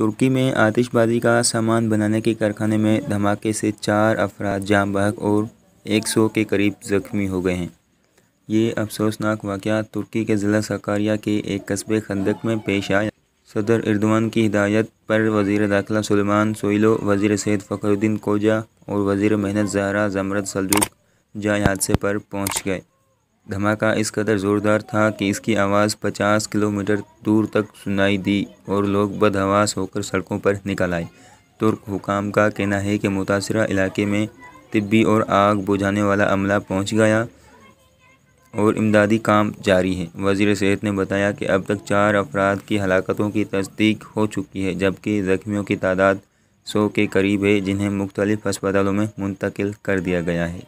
ترکی میں آتش بازی کا سامان بنانے کے کارخانے میں دھماکے سے 4 افراد جاں بحق اور 100 کے قریب زخمی ہو گئے ہیں۔ یہ افسوسناک واقعہ ترکی کے ضلع ساکاریا کے ایک قصبے خندق میں پیش آیا۔ صدر ایردوان کی ہدایت پر وزیر داخلہ سلیمان سوئیلو، وزیر صحت فخر الدین کوجا اور وزیر محنت زہرا زمرد سلجوق جائے حادثے پر پہنچ گئے۔ دھماکہ اس قدر زوردار تھا کہ اس کی آواز 50 کلومیٹر دور تک سنائی دی اور لوگ بدحواس ہو کر سڑکوں پر نکل آئے۔ ترک حکام کا کہنا ہے کہ متاثرہ علاقے میں طبی اور آگ بجھانے والا عملہ پہنچ گیا اور امدادی کام جاری ہے۔ وزیر صحت نے بتایا کہ اب تک 4 افراد کی ہلاکتوں کی تصدیق ہو چکی ہے، جبکہ زخمیوں کی تعداد 100 کے قریب ہے، جنہیں مختلف ہسپتالوں میں منتقل کر دیا گیا ہے۔